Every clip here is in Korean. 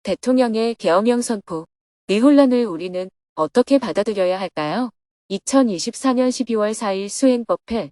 대통령의 계엄령 선포. 이 혼란을 우리는 어떻게 받아들여야 할까요? 2024년 12월 4일 수행법회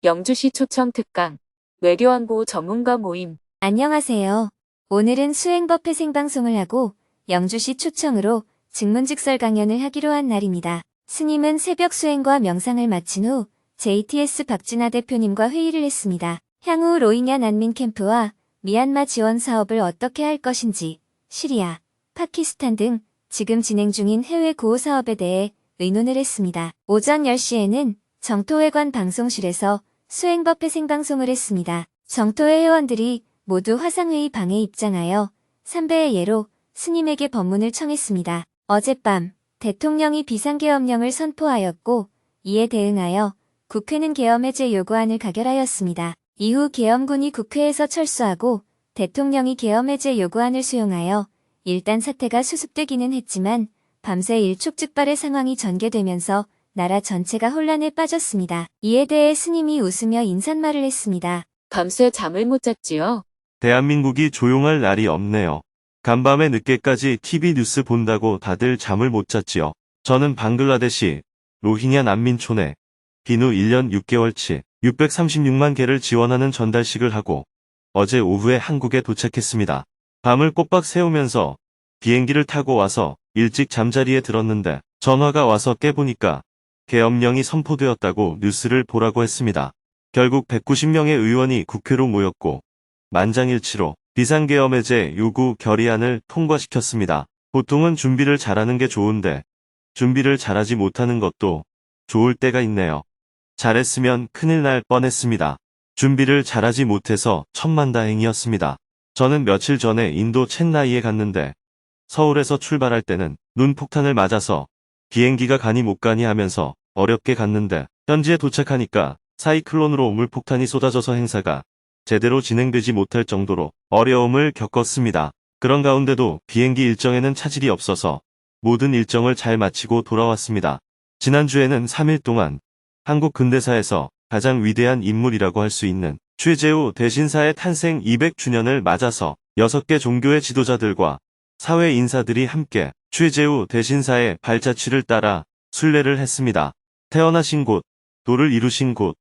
영주시 초청 특강 외교안보 전문가 모임. 안녕하세요. 오늘은 수행법회 생방송을 하고 영주시 초청으로 직문직설 강연을 하기로 한 날입니다. 스님은 새벽 수행과 명상을 마친 후 JTS 박진아 대표님과 회의를 했습니다. 향후 로힝야 난민 캠프와 미얀마 지원 사업을 어떻게 할 것인지, 시리아, 파키스탄 등 지금 진행 중인 해외 구호 사업에 대해 의논을 했습니다. 오전 10시에는 정토회관 방송실에서 수행법회 생방송을 했습니다. 정토회 회원들이 모두 화상회의 방에 입장하여 3배의 예로 스님에게 법문을 청했습니다. 어젯밤 대통령이 비상계엄령을 선포하였고 이에 대응하여 국회는 계엄 해제 요구안을 가결하였습니다. 이후 계엄군이 국회에서 철수하고 대통령이 계엄 해제 요구안을 수용하여 일단 사태가 수습되기는 했지만 밤새 일촉즉발의 상황이 전개되면서 나라 전체가 혼란에 빠졌습니다. 이에 대해 스님이 웃으며 인사말을 했습니다. 밤새 잠을 못 잤지요? 대한민국이 조용할 날이 없네요. 간밤에 늦게까지 TV 뉴스 본다고 다들 잠을 못 잤지요. 저는 방글라데시 로힝야 난민촌에 비누 1년 6개월치 636만 개를 지원하는 전달식을 하고 어제 오후에 한국에 도착했습니다. 밤을 꼬박 새우면서 비행기를 타고 와서 일찍 잠자리에 들었는데 전화가 와서 깨보니까 계엄령이 선포되었다고 뉴스를 보라고 했습니다. 결국 190명의 의원이 국회로 모였고 만장일치로 비상계엄 해제 요구 결의안을 통과시켰습니다. 보통은 준비를 잘하는 게 좋은데 준비를 잘하지 못하는 것도 좋을 때가 있네요. 잘했으면 큰일 날 뻔했습니다. 준비를 잘하지 못해서 천만다행이었습니다. 저는 며칠 전에 인도 첸나이에 갔는데 서울에서 출발할 때는 눈폭탄을 맞아서 비행기가 가니 못 가니 하면서 어렵게 갔는데 현지에 도착하니까 사이클론으로 우물폭탄이 쏟아져서 행사가 제대로 진행되지 못할 정도로 어려움을 겪었습니다. 그런 가운데도 비행기 일정에는 차질이 없어서 모든 일정을 잘 마치고 돌아왔습니다. 지난주에는 3일 동안 한국 근대사에서 가장 위대한 인물이라고 할 수 있는 최재우 대신사의 탄생 200주년을 맞아서 6개 종교의 지도자들과 사회 인사들이 함께 최재우 대신사의 발자취를 따라 순례를 했습니다. 태어나신 곳, 도를 이루신 곳,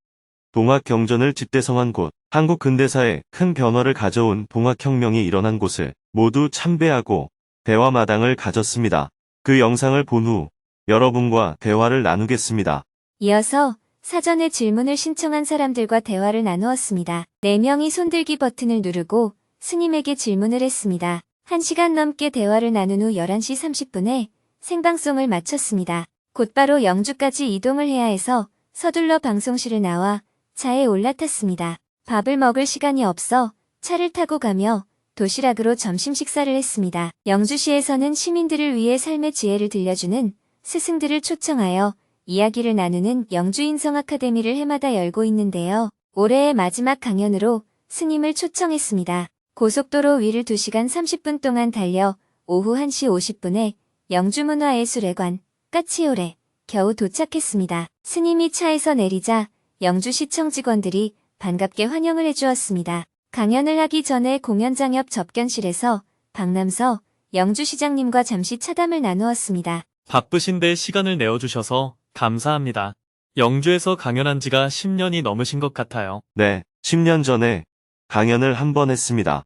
동학경전을 집대성한 곳, 한국 근대사에 큰 변화를 가져온 동학혁명이 일어난 곳을 모두 참배하고 대화마당을 가졌습니다. 그 영상을 본 후 여러분과 대화를 나누겠습니다. 이어서 사전에 질문을 신청한 사람들과 대화를 나누었습니다. 4명이 손들기 버튼을 누르고 스님에게 질문을 했습니다. 1시간 넘게 대화를 나눈 후 11시 30분에 생방송을 마쳤습니다. 곧바로 영주까지 이동을 해야 해서 서둘러 방송실을 나와 차에 올라탔습니다. 밥을 먹을 시간이 없어 차를 타고 가며 도시락으로 점심 식사를 했습니다. 영주시에서는 시민들을 위해 삶의 지혜를 들려주는 스승들을 초청하여 이야기를 나누는 영주인성 아카데미를 해마다 열고 있는데요. 올해의 마지막 강연으로 스님을 초청했습니다. 고속도로 위를 2시간 30분 동안 달려 오후 1시 50분에 영주문화예술회관 까치홀에 겨우 도착했습니다. 스님이 차에서 내리자 영주시청 직원들이 반갑게 환영을 해주었습니다. 강연을 하기 전에 공연장 옆 접견실에서 박남서 영주시장님과 잠시 차담을 나누었습니다. 바쁘신데 시간을 내어주셔서 감사합니다. 영주에서 강연한 지가 10년이 넘으신 것 같아요. 네, 10년 전에 강연을 한 번 했습니다.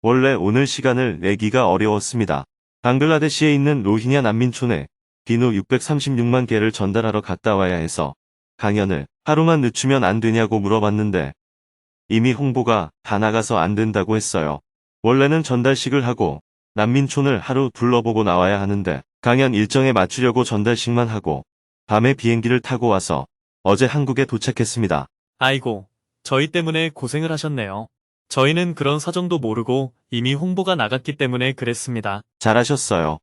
원래 오늘 시간을 내기가 어려웠습니다. 방글라데시에 있는 로힝야 난민촌에 비누 636만 개를 전달하러 갔다 와야 해서 강연을 하루만 늦추면 안 되냐고 물어봤는데 이미 홍보가 다 나가서 안 된다고 했어요. 원래는 전달식을 하고 난민촌을 하루 둘러보고 나와야 하는데 강연 일정에 맞추려고 전달식만 하고 밤에 비행기를 타고 와서 어제 한국에 도착했습니다. 아이고, 저희 때문에 고생을 하셨네요. 저희는 그런 사정도 모르고 이미 홍보가 나갔기 때문에 그랬습니다. 잘하셨어요.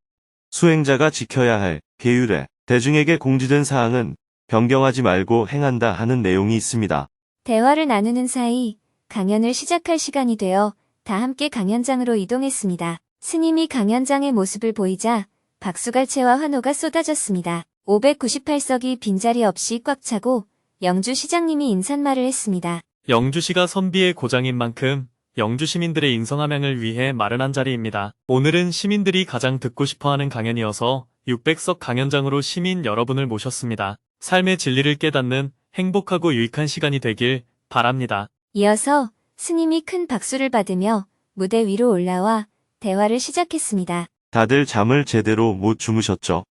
수행자가 지켜야 할 계율에 대중에게 공지된 사항은 변경하지 말고 행한다 하는 내용이 있습니다. 대화를 나누는 사이 강연을 시작할 시간이 되어 다 함께 강연장으로 이동했습니다. 스님이 강연장의 모습을 보이자 박수갈채와 환호가 쏟아졌습니다. 598석이 빈자리 없이 꽉 차고 영주 시장님이 인사말을 했습니다. 영주시가 선비의 고장인 만큼 영주 시민들의 인성함양을 위해 마련한 자리입니다. 오늘은 시민들이 가장 듣고 싶어하는 강연이어서 600석 강연장으로 시민 여러분을 모셨습니다. 삶의 진리를 깨닫는 행복하고 유익한 시간이 되길 바랍니다. 이어서 스님이 큰 박수를 받으며 무대 위로 올라와 대화를 시작했습니다. 다들 잠을 제대로 못 주무셨죠?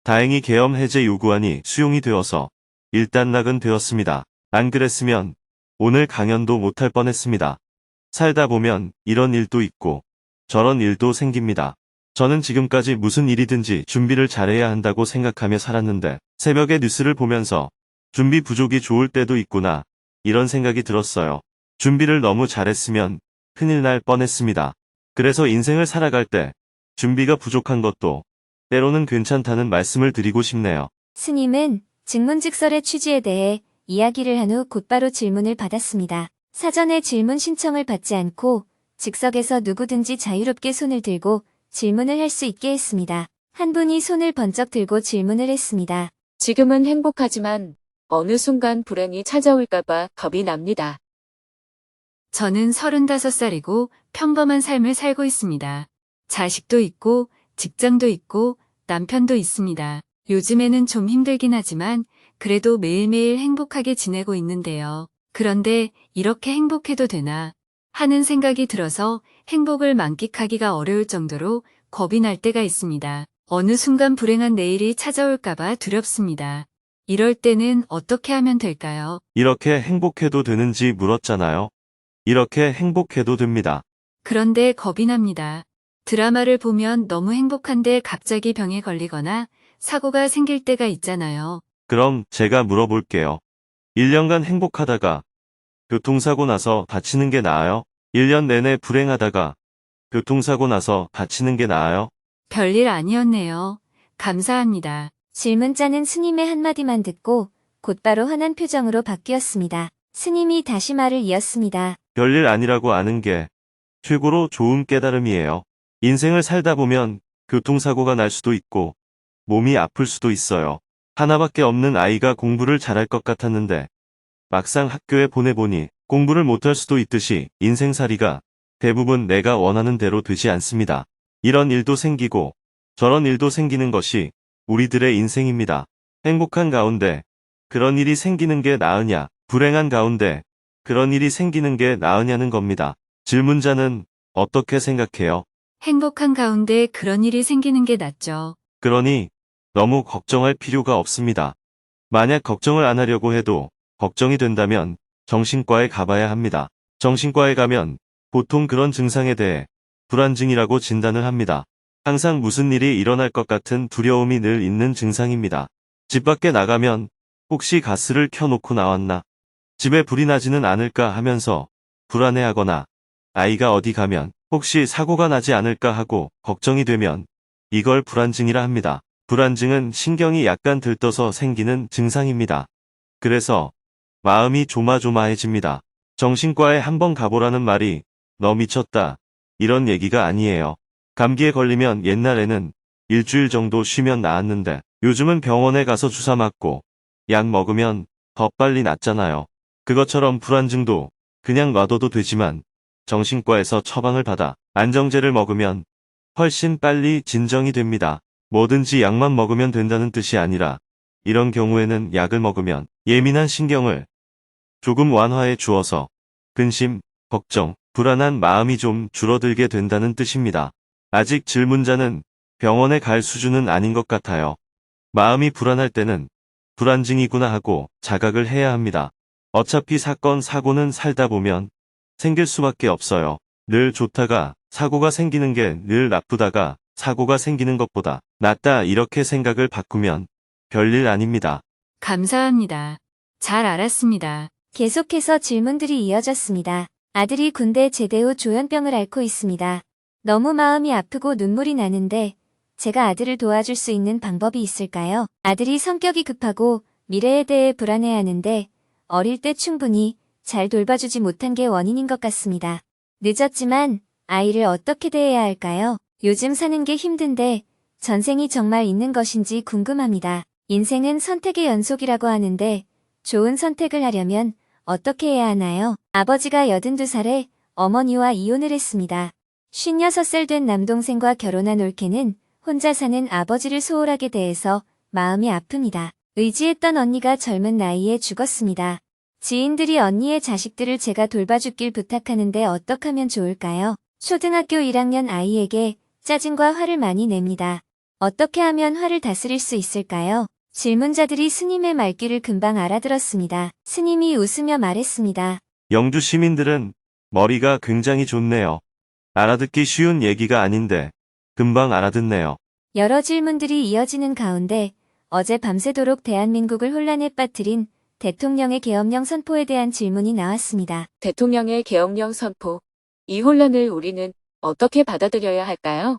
다행히 계엄 해제 요구안이 수용이 되어서 일단락은 되었습니다. 안 그랬으면 오늘 강연도 못할 뻔했습니다. 살다 보면 이런 일도 있고 저런 일도 생깁니다. 저는 지금까지 무슨 일이든지 준비를 잘해야 한다고 생각하며 살았는데 새벽에 뉴스를 보면서 준비 부족이 좋을 때도 있구나 이런 생각이 들었어요. 준비를 너무 잘했으면 큰일 날 뻔했습니다. 그래서 인생을 살아갈 때 준비가 부족한 것도 때로는 괜찮다는 말씀을 드리고 싶네요. 스님은 증문즉설의 취지에 대해 이야기를 한 후 곧바로 질문을 받았습니다. 사전에 질문 신청을 받지 않고 즉석에서 누구든지 자유롭게 손을 들고 질문을 할 수 있게 했습니다. 한 분이 손을 번쩍 들고 질문을 했습니다. 지금은 행복하지만 어느 순간 불행이 찾아올까봐 겁이 납니다. 저는 35살이고 평범한 삶을 살고 있습니다. 자식도 있고 직장도 있고 남편도 있습니다. 요즘에는 좀 힘들긴 하지만 그래도 매일매일 행복하게 지내고 있는데요. 그런데 이렇게 행복해도 되나 하는 생각이 들어서 행복을 만끽하기가 어려울 정도로 겁이 날 때가 있습니다. 어느 순간 불행한 내일이 찾아올까봐 두렵습니다. 이럴 때는 어떻게 하면 될까요? 이렇게 행복해도 되는지 물었잖아요. 이렇게 행복해도 됩니다. 그런데 겁이 납니다. 드라마를 보면 너무 행복한데 갑자기 병에 걸리거나 사고가 생길 때가 있잖아요. 그럼 제가 물어볼게요. 1년간 행복하다가 교통사고 나서 다치는 게 나아요? 1년 내내 불행하다가 교통사고 나서 다치는 게 나아요? 별일 아니었네요. 감사합니다. 질문자는 스님의 한마디만 듣고 곧바로 환한 표정으로 바뀌었습니다. 스님이 다시 말을 이었습니다. 별일 아니라고 아는 게 최고로 좋은 깨달음이에요. 인생을 살다 보면 교통사고가 날 수도 있고 몸이 아플 수도 있어요. 하나밖에 없는 아이가 공부를 잘할 것 같았는데 막상 학교에 보내보니 공부를 못할 수도 있듯이 인생살이가 대부분 내가 원하는 대로 되지 않습니다. 이런 일도 생기고 저런 일도 생기는 것이 우리들의 인생입니다. 행복한 가운데 그런 일이 생기는 게 나으냐, 불행한 가운데 그런 일이 생기는 게 나으냐는 겁니다. 질문자는 어떻게 생각해요? 행복한 가운데 그런 일이 생기는 게 낫죠. 그러니 너무 걱정할 필요가 없습니다. 만약 걱정을 안 하려고 해도 걱정이 된다면 정신과에 가봐야 합니다. 정신과에 가면 보통 그런 증상에 대해 불안증이라고 진단을 합니다. 항상 무슨 일이 일어날 것 같은 두려움이 늘 있는 증상입니다. 집 밖에 나가면 혹시 가스를 켜놓고 나왔나? 집에 불이 나지는 않을까 하면서 불안해하거나 아이가 어디 가면 혹시 사고가 나지 않을까 하고 걱정이 되면 이걸 불안증이라 합니다. 불안증은 신경이 약간 들떠서 생기는 증상입니다. 그래서 마음이 조마조마해집니다. 정신과에 한번 가보라는 말이 너 미쳤다 이런 얘기가 아니에요. 감기에 걸리면 옛날에는 일주일 정도 쉬면 나았는데 요즘은 병원에 가서 주사 맞고 약 먹으면 더 빨리 낫잖아요. 그것처럼 불안증도 그냥 놔둬도 되지만 정신과에서 처방을 받아 안정제를 먹으면 훨씬 빨리 진정이 됩니다. 뭐든지 약만 먹으면 된다는 뜻이 아니라 이런 경우에는 약을 먹으면 예민한 신경을 조금 완화해 주어서 근심, 걱정, 불안한 마음이 좀 줄어들게 된다는 뜻입니다. 아직 질문자는 병원에 갈 수준은 아닌 것 같아요. 마음이 불안할 때는 불안증이구나 하고 자각을 해야 합니다. 어차피 사건, 사고는 살다 보면 생길 수밖에 없어요. 늘 좋다가 사고가 생기는 게 늘 나쁘다가 사고가 생기는 것보다 낫다 이렇게 생각을 바꾸면 별일 아닙니다. 감사합니다. 잘 알았습니다. 계속해서 질문들이 이어졌습니다. 아들이 군대 제대 후 조현병을 앓고 있습니다. 너무 마음이 아프고 눈물이 나는데 제가 아들을 도와줄 수 있는 방법이 있을까요? 아들이 성격이 급하고 미래에 대해 불안해하는데 어릴 때 충분히 잘 돌봐주지 못한 게 원인인 것 같습니다. 늦었지만 아이를 어떻게 대해야 할까요? 요즘 사는 게 힘든데 전생이 정말 있는 것인지 궁금합니다. 인생은 선택의 연속이라고 하는데 좋은 선택을 하려면 어떻게 해야 하나요? 아버지가 82살에 어머니와 이혼을 했습니다. 56살 된 남동생과 결혼한 올케는 혼자 사는 아버지를 소홀하게 대해서 마음이 아픕니다. 의지했던 언니가 젊은 나이에 죽었습니다. 지인들이 언니의 자식들을 제가 돌봐주길 부탁하는데 어떻게 하면 좋을까요? 초등학교 1학년 아이에게 짜증과 화를 많이 냅니다. 어떻게 하면 화를 다스릴 수 있을까요? 질문자들이 스님의 말귀를 금방 알아들었습니다. 스님이 웃으며 말했습니다. 영주 시민들은 머리가 굉장히 좋네요. 알아듣기 쉬운 얘기가 아닌데 금방 알아듣네요. 여러 질문들이 이어지는 가운데 어제 밤새도록 대한민국을 혼란에 빠뜨린 대통령의 계엄령 선포에 대한 질문이 나왔습니다. 대통령의 계엄령 선포. 이 혼란을 우리는 어떻게 받아들여야 할까요?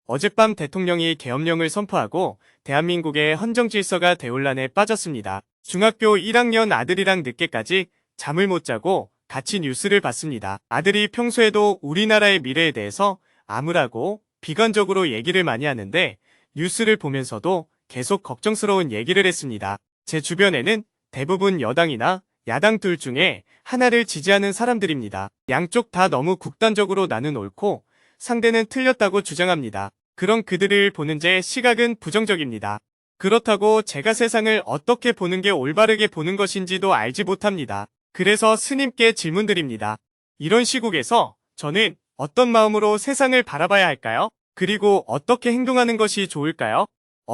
어젯밤 대통령이 계엄령을 선포하고 대한민국의 헌정 질서가 대혼란에 빠졌습니다. 중학교 1학년 아들이랑 늦게까지 잠을 못 자고 같이 뉴스를 봤습니다. 아들이 평소에도 우리나라의 미래에 대해서 암울하고 비관적으로 얘기를 많이 하는데 뉴스를 보면서도 계속 걱정스러운 얘기를 했습니다. 제 주변에는 대부분 여당이나 야당 둘 중에 하나를 지지하는 사람들입니다. 양쪽 다 너무 극단적으로 나는 옳고 상대는 틀렸다고 주장합니다. 그런 그들을 보는 제 시각은 부정적입니다. 그렇다고 제가 세상을 어떻게 보는 게 올바르게 보는 것인지도 알지 못합니다. 그래서 스님께 질문드립니다. 이런 시국에서 저는 어떤 마음으로 세상을 바라봐야 할까요? 그리고 어떻게 행동하는 것이 좋을까요?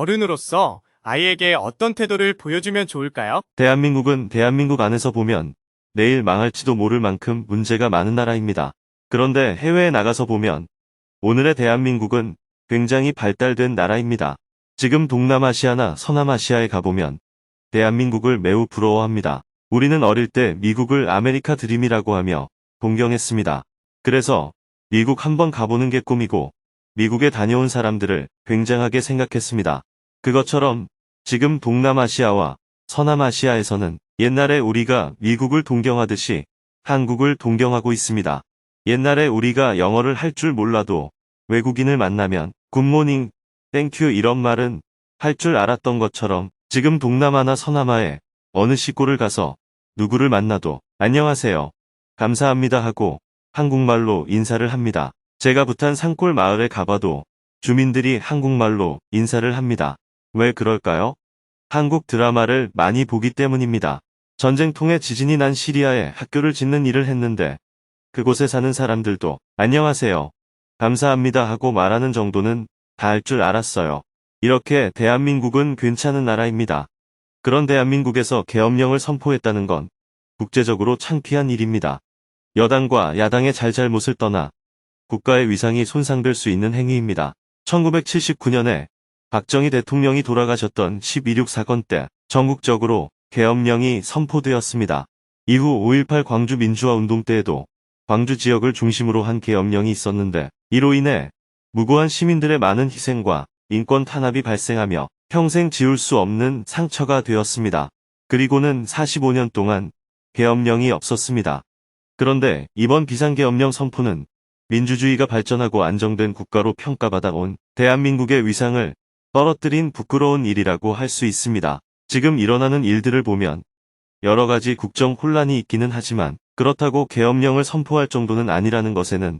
어른으로서 아이에게 어떤 태도를 보여주면 좋을까요? 대한민국은 대한민국 안에서 보면 내일 망할지도 모를 만큼 문제가 많은 나라입니다. 그런데 해외에 나가서 보면 오늘의 대한민국은 굉장히 발달된 나라입니다. 지금 동남아시아나 서남아시아에 가보면 대한민국을 매우 부러워합니다. 우리는 어릴 때 미국을 아메리카 드림이라고 하며 동경했습니다. 그래서 미국 한번 가보는 게 꿈이고 미국에 다녀온 사람들을 굉장하게 생각했습니다. 그것처럼 지금 동남아시아와 서남아시아에서는 옛날에 우리가 미국을 동경하듯이 한국을 동경하고 있습니다. 옛날에 우리가 영어를 할 줄 몰라도 외국인을 만나면 굿모닝, 땡큐 이런 말은 할 줄 알았던 것처럼 지금 동남아나 서남아에 어느 시골을 가서 누구를 만나도 안녕하세요, 감사합니다 하고 한국말로 인사를 합니다. 제가 부탄 산골 마을에 가봐도 주민들이 한국말로 인사를 합니다. 왜 그럴까요? 한국 드라마를 많이 보기 때문입니다. 전쟁통에 지진이 난 시리아에 학교를 짓는 일을 했는데 그곳에 사는 사람들도 안녕하세요, 감사합니다 하고 말하는 정도는 다 할 줄 알았어요. 이렇게 대한민국은 괜찮은 나라입니다. 그런 대한민국에서 계엄령을 선포했다는 건 국제적으로 창피한 일입니다. 여당과 야당의 잘잘못을 떠나 국가의 위상이 손상될 수 있는 행위입니다. 1979년에 박정희 대통령이 돌아가셨던 12.6 사건 때 전국적으로 계엄령이 선포되었습니다. 이후 5.18 광주 민주화 운동 때에도 광주 지역을 중심으로 한 계엄령이 있었는데 이로 인해 무고한 시민들의 많은 희생과 인권 탄압이 발생하며 평생 지울 수 없는 상처가 되었습니다. 그리고는 45년 동안 계엄령이 없었습니다. 그런데 이번 비상계엄령 선포는 민주주의가 발전하고 안정된 국가로 평가받아 온 대한민국의 위상을 떨어뜨린 부끄러운 일이라고 할 수 있습니다. 지금 일어나는 일들을 보면 여러 가지 국정 혼란이 있기는 하지만 그렇다고 계엄령을 선포할 정도는 아니라는 것에는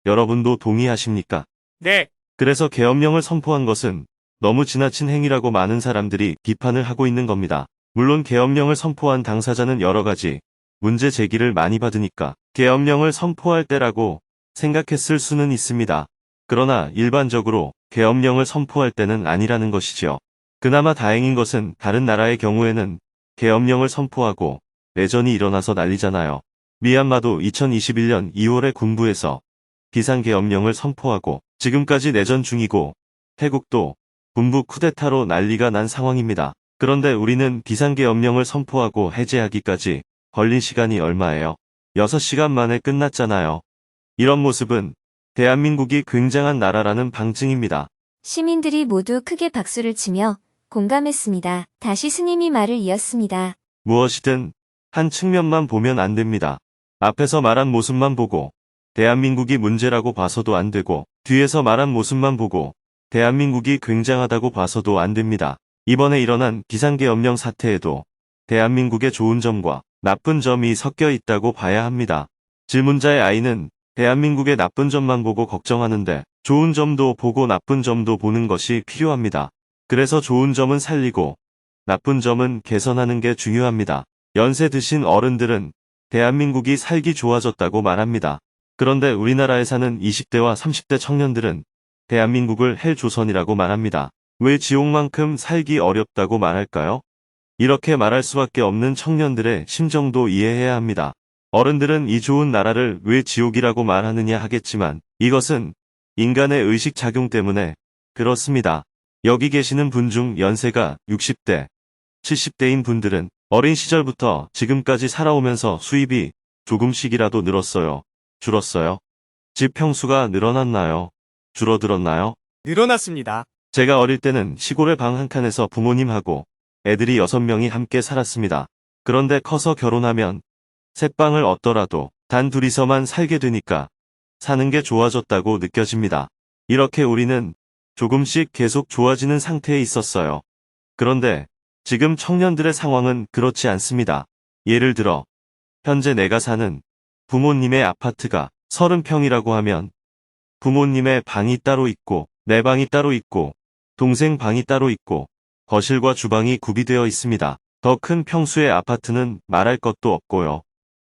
여러분도 동의하십니까? 네, 그래서 계엄령을 선포한 것은 너무 지나친 행위라고 많은 사람들이 비판을 하고 있는 겁니다. 물론 계엄령을 선포한 당사자는 여러 가지 문제 제기를 많이 받으니까 계엄령을 선포할 때라고 생각했을 수는 있습니다. 그러나 일반적으로 계엄령을 선포할 때는 아니라는 것이죠. 그나마 다행인 것은 다른 나라의 경우에는 계엄령을 선포하고 내전이 일어나서 난리잖아요. 미얀마도 2021년 2월에 군부에서 비상계엄령을 선포하고 지금까지 내전 중이고 태국도 군부 쿠데타로 난리가 난 상황입니다. 그런데 우리는 비상계엄령을 선포하고 해제하기까지 걸린 시간이 얼마예요? 6시간 만에 끝났잖아요. 이런 모습은 대한민국이 굉장한 나라라는 방증입니다. 시민들이 모두 크게 박수를 치며 공감했습니다. 다시 스님이 말을 이었습니다. 무엇이든 한 측면만 보면 안 됩니다. 앞에서 말한 모습만 보고 대한민국이 문제라고 봐서도 안 되고 뒤에서 말한 모습만 보고 대한민국이 굉장하다고 봐서도 안 됩니다. 이번에 일어난 비상계엄령 사태에도 대한민국의 좋은 점과 나쁜 점이 섞여 있다고 봐야 합니다. 질문자의 아이는 대한민국의 나쁜 점만 보고 걱정하는데 좋은 점도 보고 나쁜 점도 보는 것이 필요합니다. 그래서 좋은 점은 살리고 나쁜 점은 개선하는 게 중요합니다. 연세 드신 어른들은 대한민국이 살기 좋아졌다고 말합니다. 그런데 우리나라에 사는 20대와 30대 청년들은 대한민국을 헬조선이라고 말합니다. 왜 지옥만큼 살기 어렵다고 말할까요? 이렇게 말할 수밖에 없는 청년들의 심정도 이해해야 합니다. 어른들은 이 좋은 나라를 왜 지옥이라고 말하느냐 하겠지만 이것은 인간의 의식작용 때문에 그렇습니다. 여기 계시는 분 중 연세가 60대, 70대인 분들은 어린 시절부터 지금까지 살아오면서 수입이 조금씩이라도 늘었어요? 줄었어요? 집 평수가 늘어났나요? 줄어들었나요? 늘어났습니다. 제가 어릴 때는 시골의 방 한 칸에서 부모님하고 애들이 6명이 함께 살았습니다. 그런데 커서 결혼하면 셋방을 얻더라도 단 둘이서만 살게 되니까 사는 게 좋아졌다고 느껴집니다. 이렇게 우리는 조금씩 계속 좋아지는 상태에 있었어요. 그런데 지금 청년들의 상황은 그렇지 않습니다. 예를 들어 현재 내가 사는 부모님의 아파트가 30평이라고 하면 부모님의 방이 따로 있고 내 방이 따로 있고 동생 방이 따로 있고 거실과 주방이 구비되어 있습니다. 더 큰 평수의 아파트는 말할 것도 없고요.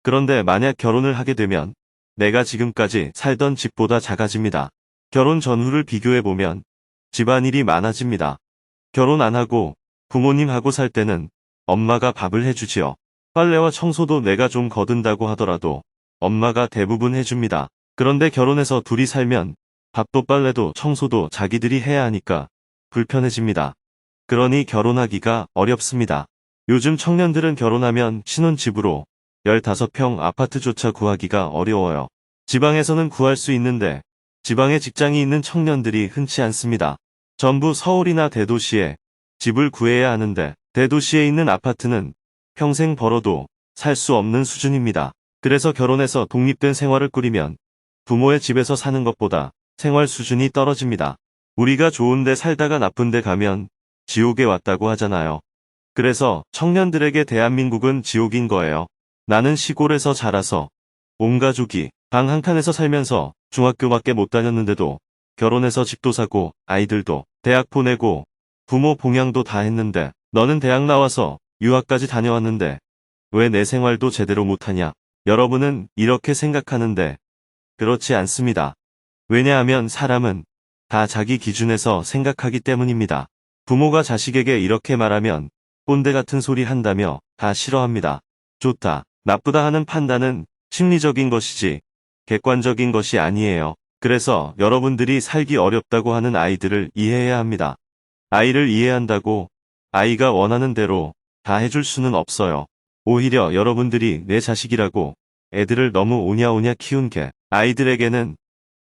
그런데 만약 결혼을 하게 되면 내가 지금까지 살던 집보다 작아집니다. 결혼 전후를 비교해보면 집안일이 많아집니다. 결혼 안 하고 부모님하고 살 때는 엄마가 밥을 해주지요. 빨래와 청소도 내가 좀 거둔다고 하더라도 엄마가 대부분 해줍니다. 그런데 결혼해서 둘이 살면 밥도 빨래도 청소도 자기들이 해야 하니까 불편해집니다. 그러니 결혼하기가 어렵습니다. 요즘 청년들은 결혼하면 신혼집으로 15평 아파트조차 구하기가 어려워요. 지방에서는 구할 수 있는데 지방에 직장이 있는 청년들이 흔치 않습니다. 전부 서울이나 대도시에 집을 구해야 하는데 대도시에 있는 아파트는 평생 벌어도 살 수 없는 수준입니다. 그래서 결혼해서 독립된 생활을 꾸리면 부모의 집에서 사는 것보다 생활 수준이 떨어집니다. 우리가 좋은데 살다가 나쁜데 가면 지옥에 왔다고 하잖아요. 그래서 청년들에게 대한민국은 지옥인 거예요. 나는 시골에서 자라서 온 가족이 방 한 칸에서 살면서 중학교밖에 못 다녔는데도 결혼해서 집도 사고 아이들도 대학 보내고 부모 봉양도 다 했는데 너는 대학 나와서 유학까지 다녀왔는데 왜 내 생활도 제대로 못하냐? 여러분은 이렇게 생각하는데 그렇지 않습니다. 왜냐하면 사람은 다 자기 기준에서 생각하기 때문입니다. 부모가 자식에게 이렇게 말하면 꼰대 같은 소리 한다며 다 싫어합니다. 좋다, 나쁘다 하는 판단은 심리적인 것이지 객관적인 것이 아니에요. 그래서 여러분들이 살기 어렵다고 하는 아이들을 이해해야 합니다. 아이를 이해한다고 아이가 원하는 대로 다 해줄 수는 없어요. 오히려 여러분들이 내 자식이라고 애들을 너무 오냐오냐 키운 게 아이들에게는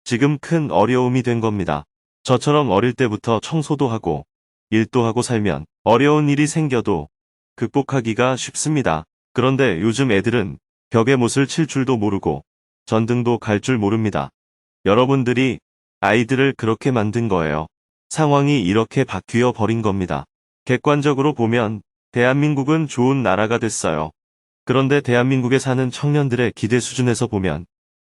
지금 큰 어려움이 된 겁니다. 저처럼 어릴 때부터 청소도 하고 일도 하고 살면 어려운 일이 생겨도 극복하기가 쉽습니다. 그런데 요즘 애들은 벽에 못을 칠 줄도 모르고 전등도 갈 줄 모릅니다. 여러분들이 아이들을 그렇게 만든 거예요. 상황이 이렇게 바뀌어 버린 겁니다. 객관적으로 보면 대한민국은 좋은 나라가 됐어요. 그런데 대한민국에 사는 청년들의 기대 수준에서 보면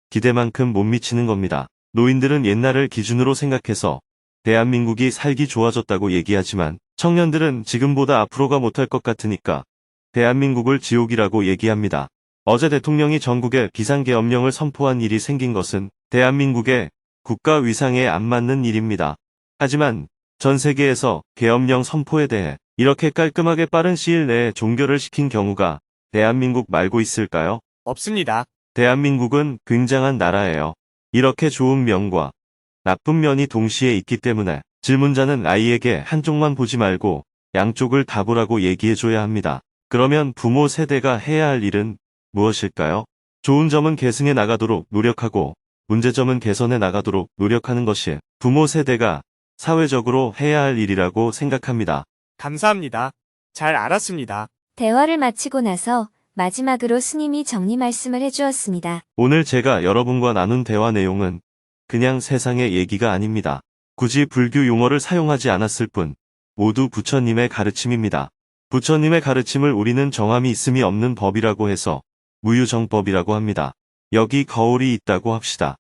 기대만큼 못 미치는 겁니다. 노인들은 옛날을 기준으로 생각해서 대한민국이 살기 좋아졌다고 얘기하지만 청년들은 지금보다 앞으로가 못할 것 같으니까 대한민국을 지옥이라고 얘기합니다. 어제 대통령이 전국에 비상계엄령을 선포한 일이 생긴 것은 대한민국의 국가 위상에 안 맞는 일입니다. 하지만 전 세계에서 계엄령 선포에 대해 이렇게 깔끔하게 빠른 시일 내에 종결을 시킨 경우가 대한민국 말고 있을까요? 없습니다. 대한민국은 굉장한 나라예요. 이렇게 좋은 면과 나쁜 면이 동시에 있기 때문에 질문자는 아이에게 한쪽만 보지 말고 양쪽을 다 보라고 얘기해줘야 합니다. 그러면 부모 세대가 해야 할 일은 무엇일까요? 좋은 점은 계승해 나가도록 노력하고 문제점은 개선해 나가도록 노력하는 것이 부모 세대가 사회적으로 해야 할 일이라고 생각합니다. 감사합니다. 잘 알았습니다. 대화를 마치고 나서 마지막으로 스님이 정리 말씀을 해주었습니다. 오늘 제가 여러분과 나눈 대화 내용은 그냥 세상의 얘기가 아닙니다. 굳이 불교 용어를 사용하지 않았을 뿐 모두 부처님의 가르침입니다. 부처님의 가르침을 우리는 정함이 있음이 없는 법이라고 해서 무유정법이라고 합니다. 여기 거울이 있다고 합시다.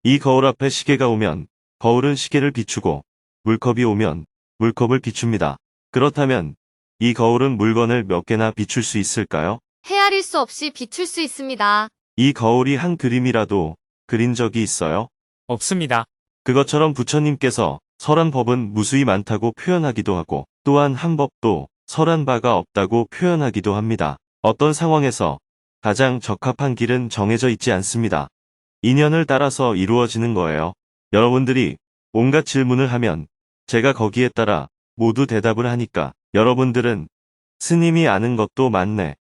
이 거울 앞에 시계가 오면 거울은 시계를 비추고 물컵이 오면 물컵을 비춥니다. 그렇다면 이 거울은 물건을 몇 개나 비출 수 있을까요? 헤아릴 수 없이 비출 수 있습니다. 이 거울이 한 그림이라도 그린 적이 있어요? 없습니다. 그것처럼 부처님께서 설한 법은 무수히 많다고 표현하기도 하고 또한 한 법도 설한 바가 없다고 표현하기도 합니다. 어떤 상황에서 가장 적합한 길은 정해져 있지 않습니다. 인연을 따라서 이루어지는 거예요. 여러분들이 온갖 질문을 하면 제가 거기에 따라 모두 대답을 하니까 여러분들은 스님이 아는 것도 많네.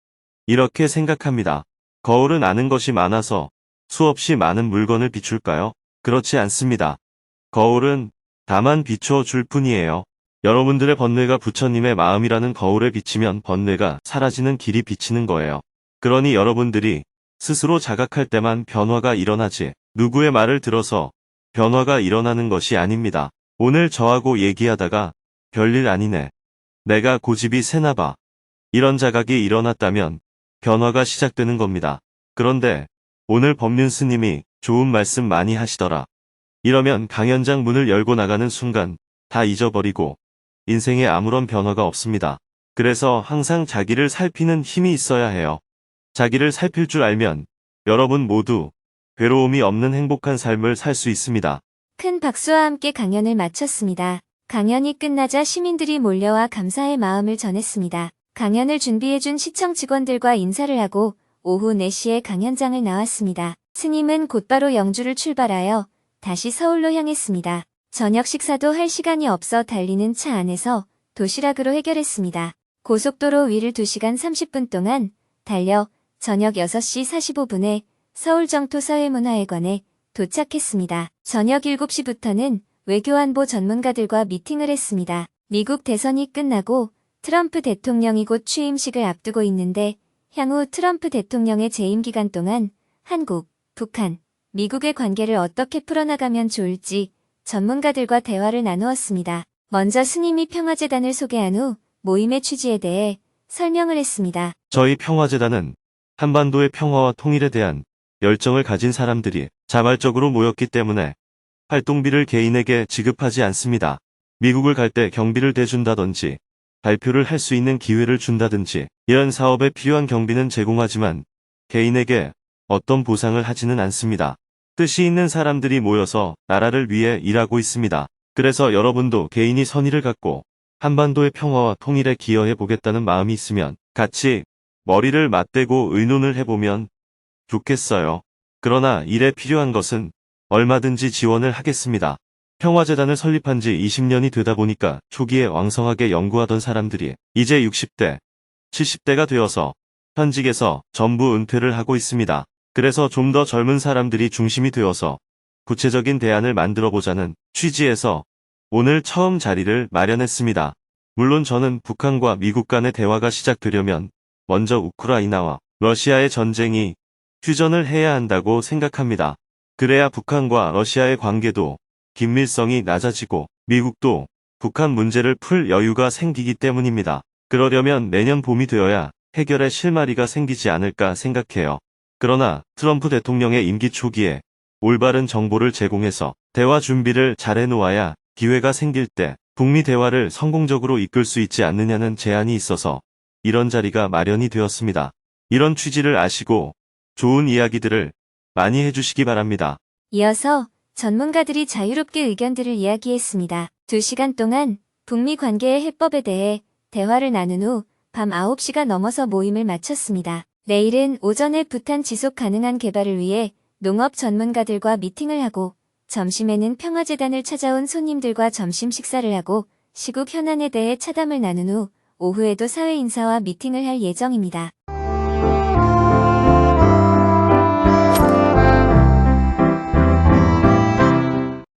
이렇게 생각합니다. 거울은 아는 것이 많아서 수없이 많은 물건을 비출까요? 그렇지 않습니다. 거울은 다만 비춰 줄 뿐이에요. 여러분들의 번뇌가 부처님의 마음이라는 거울에 비치면 번뇌가 사라지는 길이 비치는 거예요. 그러니 여러분들이 스스로 자각할 때만 변화가 일어나지 누구의 말을 들어서 변화가 일어나는 것이 아닙니다. 오늘 저하고 얘기하다가 별일 아니네. 내가 고집이 세나 봐. 이런 자각이 일어났다면 변화가 시작되는 겁니다. 그런데 오늘 법륜 스님이 좋은 말씀 많이 하시더라. 이러면 강연장 문을 열고 나가는 순간 다 잊어버리고 인생에 아무런 변화가 없습니다. 그래서 항상 자기를 살피는 힘이 있어야 해요. 자기를 살필 줄 알면 여러분 모두 괴로움이 없는 행복한 삶을 살 수 있습니다. 큰 박수와 함께 강연을 마쳤습니다. 강연이 끝나자 시민들이 몰려와 감사의 마음을 전했습니다. 강연을 준비해준 시청 직원들과 인사를 하고 오후 4시에 강연장을 나왔습니다. 스님은 곧바로 영주를 출발하여 다시 서울로 향했습니다. 저녁 식사도 할 시간이 없어 달리는 차 안에서 도시락으로 해결했습니다. 고속도로 위를 2시간 30분 동안 달려 저녁 6시 45분에 서울 정토 사회문화회관에 도착했습니다. 저녁 7시부터는 외교안보 전문가들과 미팅을 했습니다. 미국 대선이 끝나고 트럼프 대통령이 곧 취임식을 앞두고 있는데 향후 트럼프 대통령의 재임 기간 동안 한국, 북한, 미국의 관계를 어떻게 풀어나가면 좋을지 전문가들과 대화를 나누었습니다. 먼저 스님이 평화재단을 소개한 후 모임의 취지에 대해 설명을 했습니다. 저희 평화재단은 한반도의 평화와 통일에 대한 열정을 가진 사람들이 자발적으로 모였기 때문에 활동비를 개인에게 지급하지 않습니다. 미국을 갈 때 경비를 대준다든지 발표를 할 수 있는 기회를 준다든지 이런 사업에 필요한 경비는 제공하지만 개인에게 어떤 보상을 하지는 않습니다. 뜻이 있는 사람들이 모여서 나라를 위해 일하고 있습니다. 그래서 여러분도 개인이 선의를 갖고 한반도의 평화와 통일에 기여해 보겠다는 마음이 있으면 같이 머리를 맞대고 의논을 해보면 좋겠어요. 그러나 일에 필요한 것은 얼마든지 지원을 하겠습니다. 평화재단을 설립한 지 20년이 되다 보니까 초기에 왕성하게 연구하던 사람들이 이제 60대, 70대가 되어서 현직에서 전부 은퇴를 하고 있습니다. 그래서 좀 더 젊은 사람들이 중심이 되어서 구체적인 대안을 만들어보자는 취지에서 오늘 처음 자리를 마련했습니다. 물론 저는 북한과 미국 간의 대화가 시작되려면 먼저 우크라이나와 러시아의 전쟁이 휴전을 해야 한다고 생각합니다. 그래야 북한과 러시아의 관계도 긴밀성이 낮아지고 미국도 북한 문제를 풀 여유가 생기기 때문입니다. 그러려면 내년 봄이 되어야 해결의 실마리가 생기지 않을까 생각해요. 그러나 트럼프 대통령의 임기 초기에 올바른 정보를 제공해서 대화 준비를 잘 해놓아야 기회가 생길 때 북미 대화를 성공적으로 이끌 수 있지 않느냐는 제안이 있어서 이런 자리가 마련이 되었습니다. 이런 취지를 아시고 좋은 이야기들을 많이 해주시기 바랍니다. 이어서 전문가들이 자유롭게 의견들을 이야기했습니다. 2시간 동안 북미 관계의 해법에 대해 대화를 나눈 후 밤 9시가 넘어서 모임을 마쳤습니다. 내일은 오전에 부탄 지속 가능한 개발을 위해 농업 전문가들과 미팅을 하고 점심에는 평화재단을 찾아온 손님들과 점심 식사를 하고 시국 현안에 대해 차담을 나눈 후 오후에도 사회 인사와 미팅을 할 예정입니다.